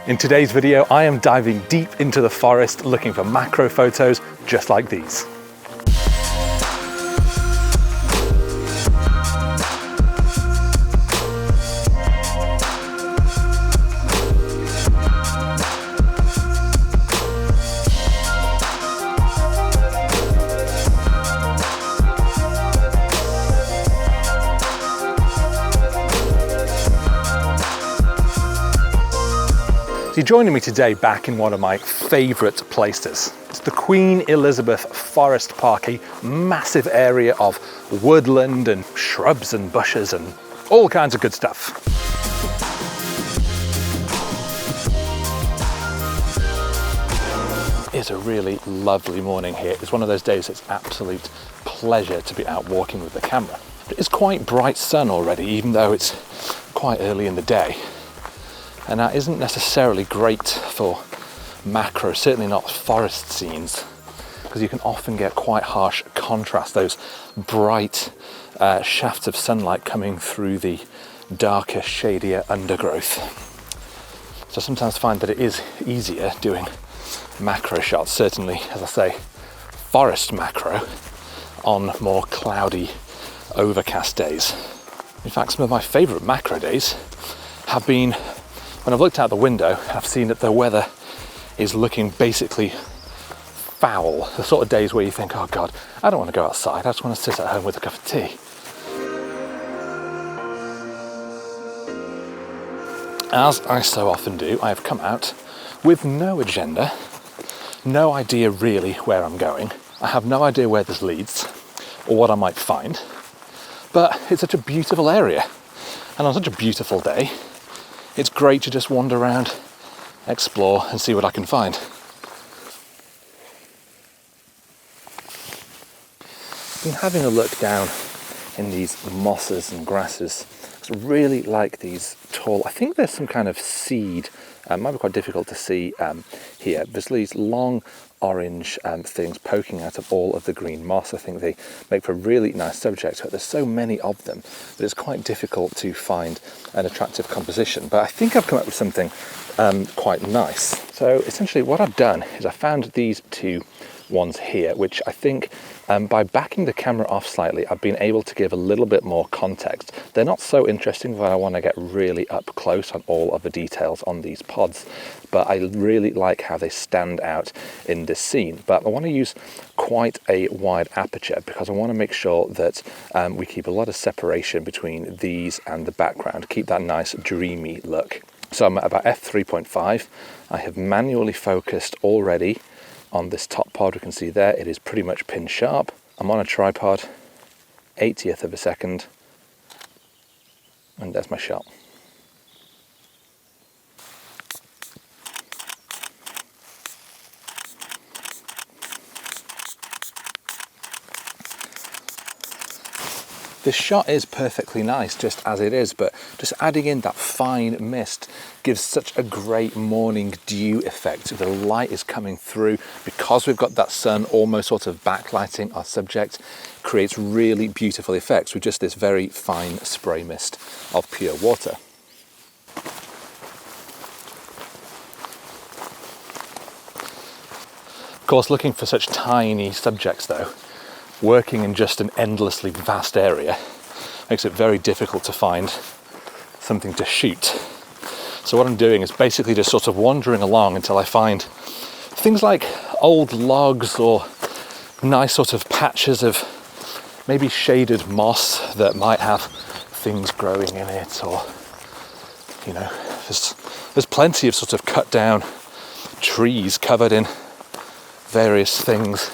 In today's video, I am diving deep into the forest looking for macro photos just like these. So you're joining me today back in one of my favourite places. It's the Queen Elizabeth Forest Park, a massive area of woodland and shrubs and bushes and all kinds of good stuff. It's a really lovely morning here. It's one of those days it's absolute pleasure to be out walking with the camera. It's quite bright sun already, even though it's quite early in the day. And that isn't necessarily great for macro, certainly not forest scenes, because you can often get quite harsh contrast, those bright shafts of sunlight coming through the darker, shadier undergrowth. So I sometimes find that it is easier doing macro shots, certainly, as I say, forest macro on more cloudy, overcast days. In fact, some of my favourite macro days have been when I've looked out the window, I've seen that the weather is looking basically foul. The sort of days where you think, oh God, I don't want to go outside. I just want to sit at home with a cup of tea. As I so often do, I have come out with no agenda, no idea really where I'm going. I have no idea where this leads or what I might find, but it's such a beautiful area. And on such a beautiful day, it's great to just wander around, explore and see what I can find. Been having a look down in these mosses and grasses. I really like these tall, I think there's some kind of seed. It might be quite difficult to see here. There's these long orange things poking out of all of the green moss. I think they make for a really nice subject, but there's so many of them that it's quite difficult to find an attractive composition. But I think I've come up with something quite nice. So essentially what I've done is I found these two ones here, which I think by backing the camera off slightly, I've been able to give a little bit more context. They're not so interesting, but I want to get really up close on all of the details on these pods. But I really like how they stand out in this scene. But I want to use quite a wide aperture because I want to make sure that we keep a lot of separation between these and the background, keep that nice dreamy look. So I'm at about f3.5. I have manually focused already on this top pod. We can see there it is pretty much pin sharp. I'm on a tripod, 80th of a second, and there's my shot. This shot is perfectly nice just as it is, but just adding in that fine mist gives such a great morning dew effect. The light is coming through because we've got that sun almost sort of backlighting our subject, creates really beautiful effects with just this very fine spray mist of pure water. Of course, looking for such tiny subjects though, working in just an endlessly vast area makes it very difficult to find something to shoot. So what I'm doing is basically just sort of wandering along until I find things like old logs or nice sort of patches of maybe shaded moss that might have things growing in it, or, you know, there's plenty of sort of cut down trees covered in various things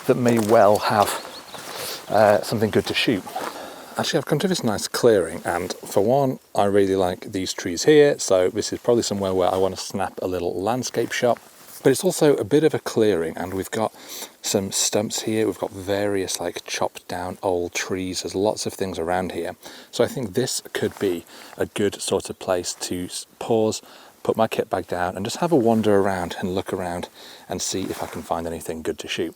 that may well have something good to shoot. Actually, I've come to this nice clearing, and for one, I really like these trees here, so this is probably somewhere where I want to snap a little landscape shot. But it's also a bit of a clearing, and we've got some stumps here, we've got various like chopped down old trees, there's lots of things around here. So I think this could be a good sort of place to pause, put my kit bag down, and just have a wander around and look around and see if I can find anything good to shoot.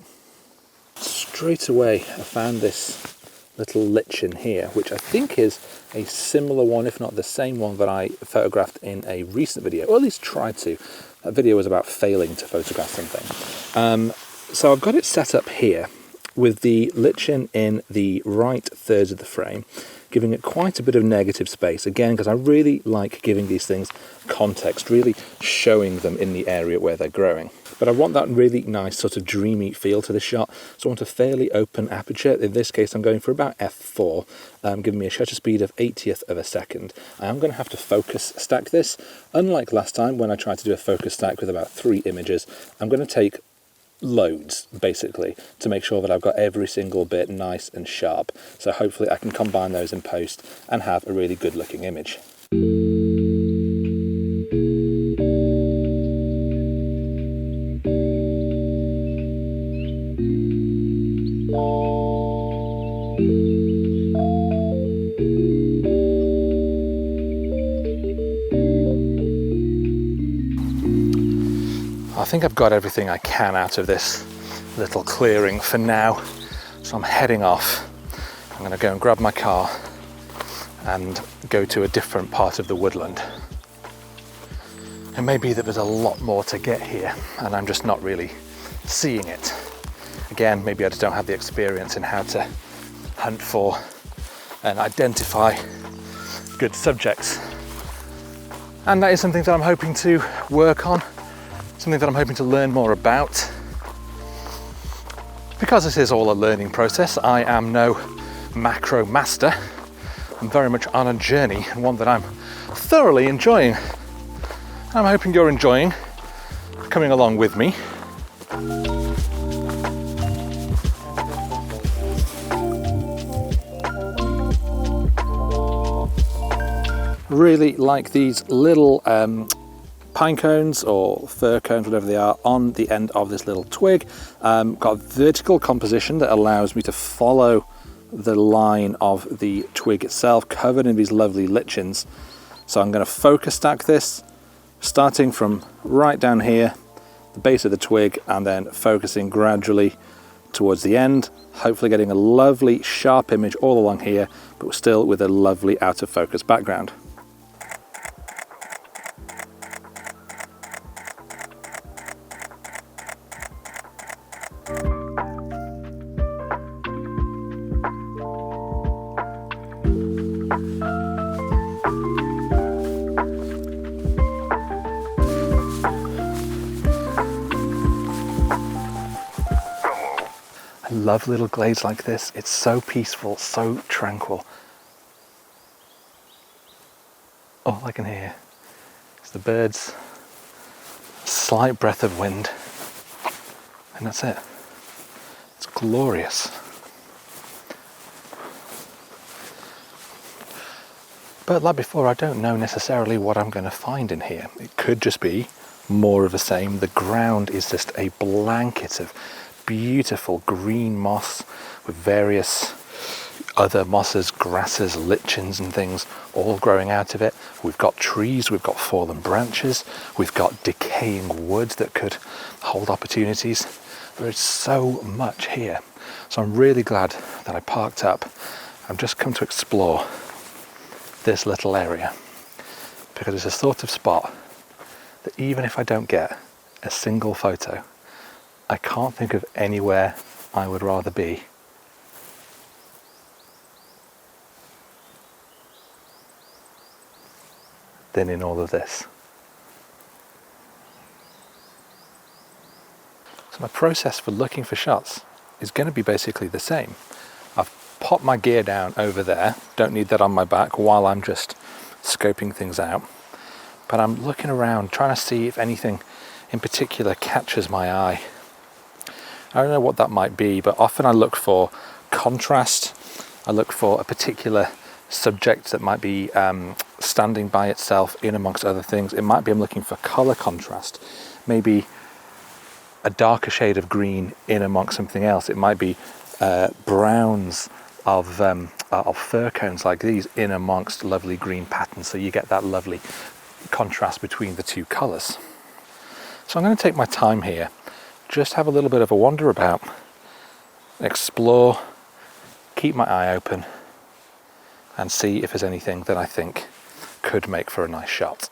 Straight away I found this little lichen here, which I think is a similar one, if not the same one that I photographed in a recent video, or at least tried to. That video was about failing to photograph something. So I've got it set up here with the lichen in the right thirds of the frame, giving it quite a bit of negative space, again because I really like giving these things context, really showing them in the area where they're growing. But I want that really nice sort of dreamy feel to the shot, so I want a fairly open aperture. In this case I'm going for about f4, giving me a shutter speed of 80th of a second. I am going to have to focus stack this. Unlike last time when I tried to do a focus stack with about 3 images, I'm going to take loads basically to make sure that I've got every single bit nice and sharp, so hopefully I can combine those in post and have a really good looking image. I think I've got everything I can out of this little clearing for now, so I'm heading off. I'm going to go and grab my car and go to a different part of the woodland. It may be that there's a lot more to get here and I'm just not really seeing it. Again, maybe I just don't have the experience in how to hunt for and identify good subjects. And that is something that I'm hoping to work on. Something that I'm hoping to learn more about. Because this is all a learning process, I am no macro master. I'm very much on a journey, and one that I'm thoroughly enjoying. I'm hoping you're enjoying coming along with me. Really like these little pine cones or fir cones, whatever they are, on the end of this little twig. Got a vertical composition that allows me to follow the line of the twig itself, covered in these lovely lichens. So I'm going to focus stack this, starting from right down here, the base of the twig, and then focusing gradually towards the end, hopefully getting a lovely sharp image all along here, but still with a lovely out of focus background. I love little glades like this. It's so peaceful, so tranquil. All I can hear is the birds, a slight breath of wind, and that's it. It's glorious. But like before, I don't know necessarily what I'm going to find in here. It could just be more of the same. The ground is just a blanket of beautiful green moss with various other mosses, grasses, lichens and things all growing out of it. We've got trees, we've got fallen branches, we've got decaying wood that could hold opportunities. There's so much here. So I'm really glad that I parked up. I've just come to explore this little area because it's a sort of spot that even if I don't get a single photo, I can't think of anywhere I would rather be than in all of this. So my process for looking for shots is going to be basically the same. I've popped my gear down over there, don't need that on my back while I'm just scoping things out, but I'm looking around trying to see if anything in particular catches my eye. I don't know what that might be, but often I look for contrast. I look for a particular subject that might be standing by itself in amongst other things. It might be I'm looking for color contrast, maybe a darker shade of green in amongst something else. It might be browns of fir cones like these in amongst lovely green patterns, so you get that lovely contrast between the two colors. So I'm going to take my time here, just have a little bit of a wander about, explore, keep my eye open and see if there's anything that I think could make for a nice shot.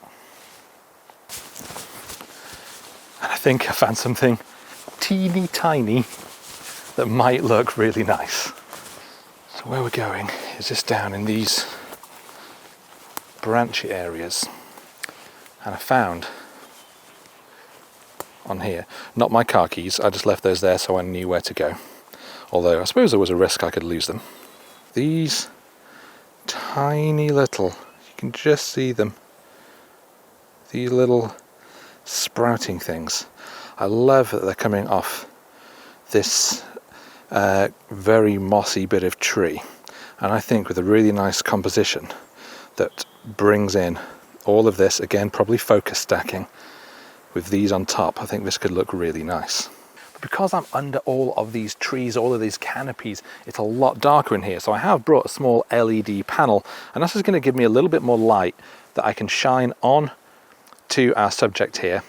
And I think I found something teeny tiny that might look really nice. So where we're going is just down in these branchy areas, and I found on here, not my car keys, I just left those there so I knew where to go, although I suppose there was a risk I could lose them. These tiny little, you can just see them, these little sprouting things. I love that they're coming off this very mossy bit of tree, and I think with a really nice composition that brings in all of this, again probably focus stacking with these on top, I think this could look really nice. But because I'm under all of these trees, all of these canopies, it's a lot darker in here, so I have brought a small LED panel, and this is going to give me a little bit more light that I can shine on to our subject here,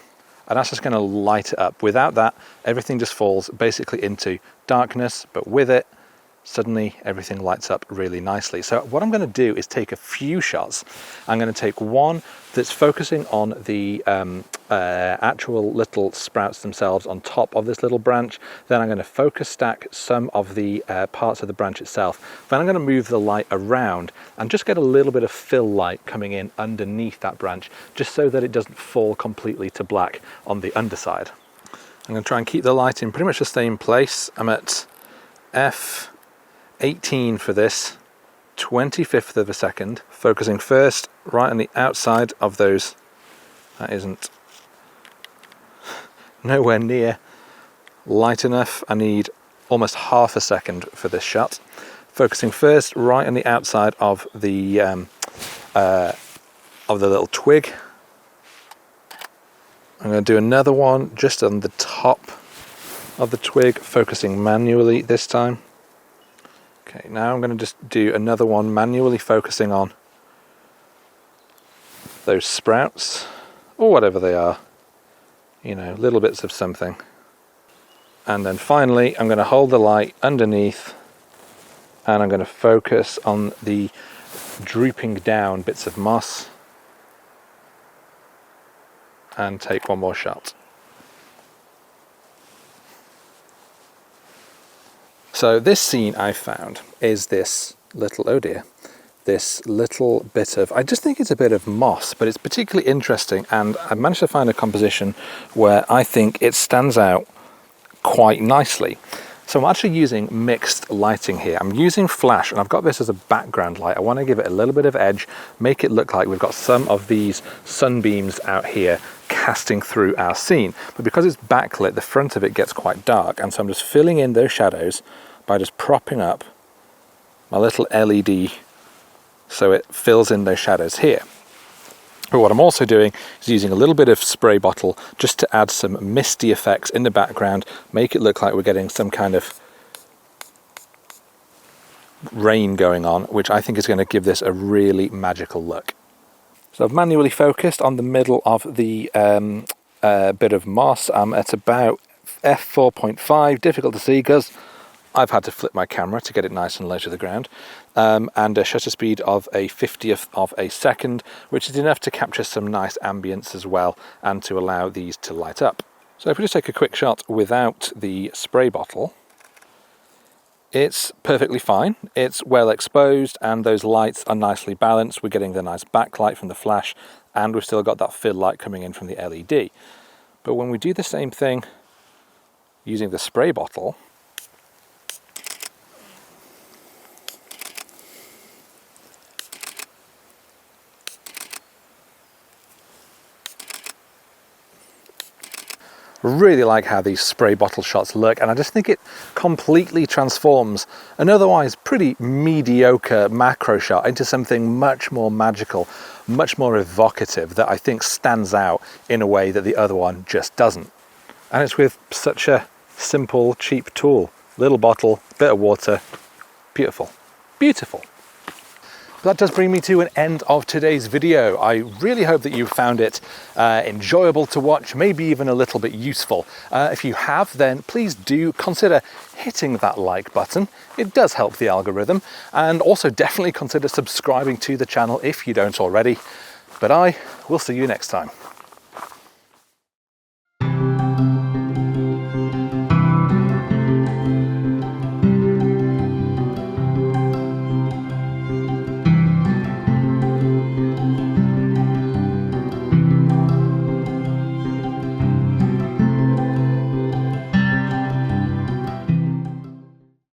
and that's just going to light it up. Without that, everything just falls basically into darkness, but with it, suddenly everything lights up really nicely. So what I'm going to do is take a few shots. I'm going to take one that's focusing on the actual little sprouts themselves on top of this little branch. Then I'm going to focus stack some of the parts of the branch itself. Then I'm going to move the light around and just get a little bit of fill light coming in underneath that branch, just so that it doesn't fall completely to black on the underside. I'm going to try and keep the light in pretty much the same place. I'm at f18 for this, 25th of a second, focusing first right on the outside of those. That isn't nowhere near light enough. I need almost half a second for this shot. Focusing first right on the outside of the little twig. I'm going to do another one just on the top of the twig, focusing manually this time. Okay, now I'm going to just do another one manually focusing on those sprouts, or whatever they are, you know, little bits of something. And then finally, I'm going to hold the light underneath, and I'm going to focus on the drooping down bits of moss, and take one more shot. So this scene I found is this little, oh dear, this little bit of, I just think it's a bit of moss, but it's particularly interesting, and I managed to find a composition where I think it stands out quite nicely. So I'm actually using mixed lighting here. I'm using flash, and I've got this as a background light. I want to give it a little bit of edge, make it look like we've got some of these sunbeams out here casting through our scene. But because it's backlit, the front of it gets quite dark, and so I'm just filling in those shadows by just propping up my little LED so it fills in those shadows here. But what I'm also doing is using a little bit of spray bottle just to add some misty effects in the background, make it look like we're getting some kind of rain going on, which I think is going to give this a really magical look. So I've manually focused on the middle of the bit of moss. I'm at about f4.5, difficult to see because I've had to flip my camera to get it nice and low to the ground, and a shutter speed of a 50th of a second, which is enough to capture some nice ambience as well and to allow these to light up. So if we just take a quick shot without the spray bottle, it's perfectly fine. It's well exposed and those lights are nicely balanced. We're getting the nice backlight from the flash and we've still got that fill light coming in from the LED. But when we do the same thing using the spray bottle, really like how these spray bottle shots look, and I just think it completely transforms an otherwise pretty mediocre macro shot into something much more magical, much more evocative, that I think stands out in a way that the other one just doesn't. And it's with such a simple, cheap tool. Little bottle, bit of water, beautiful. Beautiful. that does bring me to an end of today's video. I really hope that you found it enjoyable to watch, maybe even a little bit useful. If you have, then please do consider hitting that like button. It does help the algorithm, and also definitely consider subscribing to the channel if you don't already. But I will see you next time.